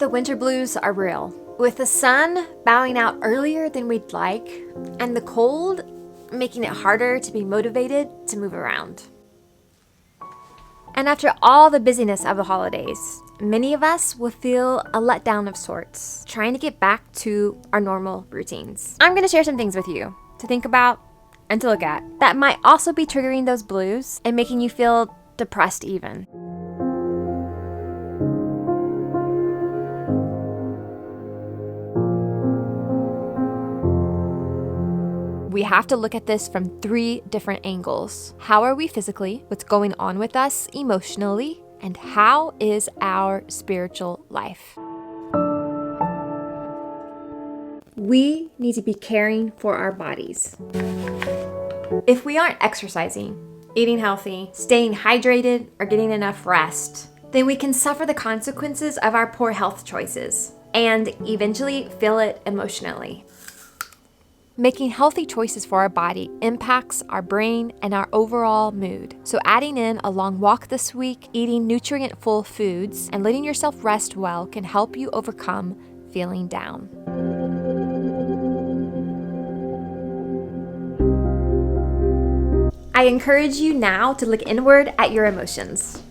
The winter blues are real. With the sun bowing out earlier than we'd like, and the cold making it harder to be motivated to move around. And after all the busyness of the holidays, many of us will feel a letdown of sorts, trying to get back to our normal routines. I'm going to share some things with you to think about and to look at that might also be triggering those blues and making you feel depressed even. We have to look at this from 3 different angles. How are we physically? What's going on with us emotionally? And how is our spiritual life? We need to be caring for our bodies. If we aren't exercising, eating healthy, staying hydrated, or getting enough rest, then we can suffer the consequences of our poor health choices and eventually feel it emotionally. Making healthy choices for our body impacts our brain and our overall mood. So adding in a long walk this week, eating nutrient-full foods, and letting yourself rest well can help you overcome feeling down. I encourage you now to look inward at your emotions.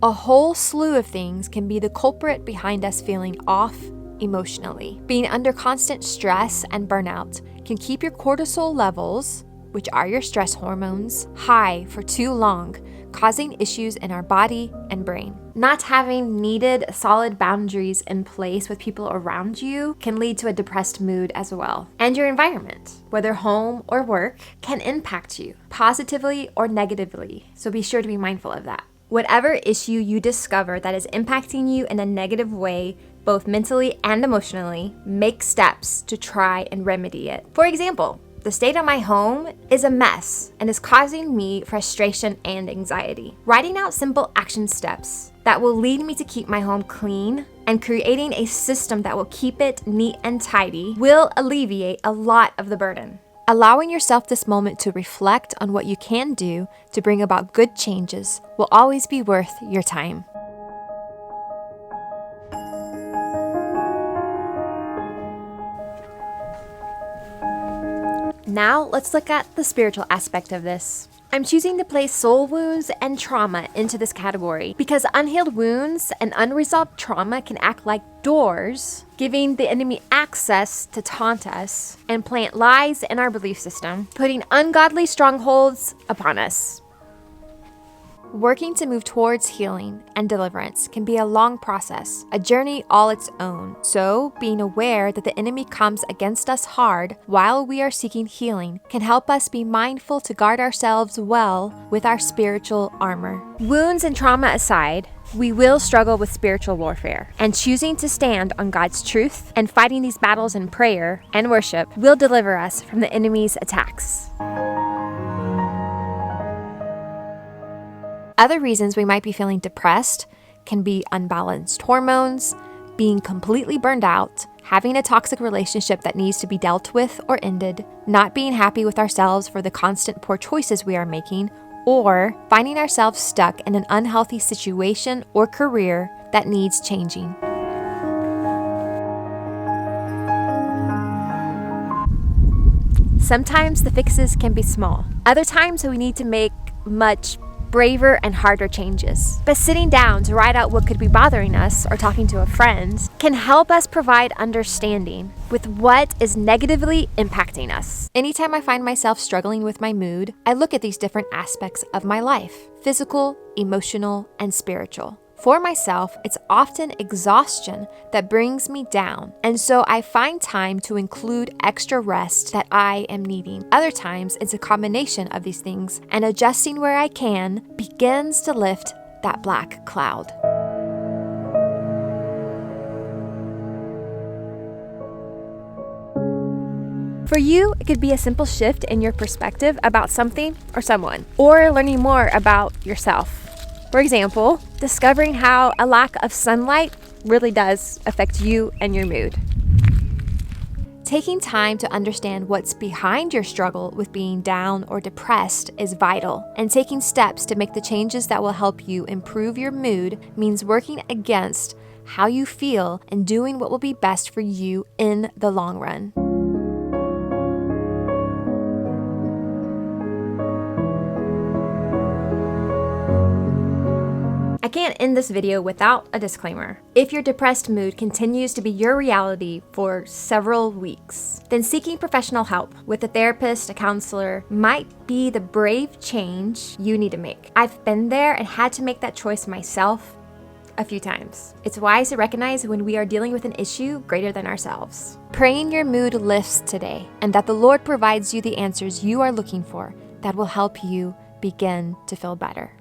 A whole slew of things can be the culprit behind us feeling off emotionally. Being under constant stress and burnout can keep your cortisol levels, which are your stress hormones, high for too long, causing issues in our body and brain. Not having needed solid boundaries in place with people around you can lead to a depressed mood as well. And your environment, whether home or work, can impact you positively or negatively, so be sure to be mindful of that. Whatever issue you discover that is impacting you in a negative way, both mentally and emotionally, make steps to try and remedy it. For example, the state of my home is a mess and is causing me frustration and anxiety. Writing out simple action steps that will lead me to keep my home clean and creating a system that will keep it neat and tidy will alleviate a lot of the burden. Allowing yourself this moment to reflect on what you can do to bring about good changes will always be worth your time. Now, let's look at the spiritual aspect of this. I'm choosing to place soul wounds and trauma into this category because unhealed wounds and unresolved trauma can act like doors, giving the enemy access to taunt us and plant lies in our belief system, putting ungodly strongholds upon us. Working to move towards healing and deliverance can be a long process, a journey all its own. So, being aware that the enemy comes against us hard while we are seeking healing can help us be mindful to guard ourselves well with our spiritual armor. Wounds and trauma aside, we will struggle with spiritual warfare, and choosing to stand on God's truth and fighting these battles in prayer and worship will deliver us from the enemy's attacks. Other reasons we might be feeling depressed can be unbalanced hormones, being completely burned out, having a toxic relationship that needs to be dealt with or ended, not being happy with ourselves for the constant poor choices we are making, or finding ourselves stuck in an unhealthy situation or career that needs changing. Sometimes the fixes can be small. Other times we need to make much braver and harder changes. But sitting down to write out what could be bothering us or talking to a friend can help us provide understanding with what is negatively impacting us. Anytime I find myself struggling with my mood, I look at these different aspects of my life: physical, emotional, and spiritual. For myself, it's often exhaustion that brings me down, and so I find time to include extra rest that I am needing. Other times, it's a combination of these things, and adjusting where I can begins to lift that black cloud. For you, it could be a simple shift in your perspective about something or someone, or learning more about yourself. For example, discovering how a lack of sunlight really does affect you and your mood. Taking time to understand what's behind your struggle with being down or depressed is vital, and taking steps to make the changes that will help you improve your mood means working against how you feel and doing what will be best for you in the long run. I can't end this video without a disclaimer. If your depressed mood continues to be your reality for several weeks, then seeking professional help with a therapist, a counselor, might be the brave change you need to make. I've been there and had to make that choice myself a few times. It's wise to recognize when we are dealing with an issue greater than ourselves. Praying your mood lifts today, and that the Lord provides you the answers you are looking for that will help you begin to feel better.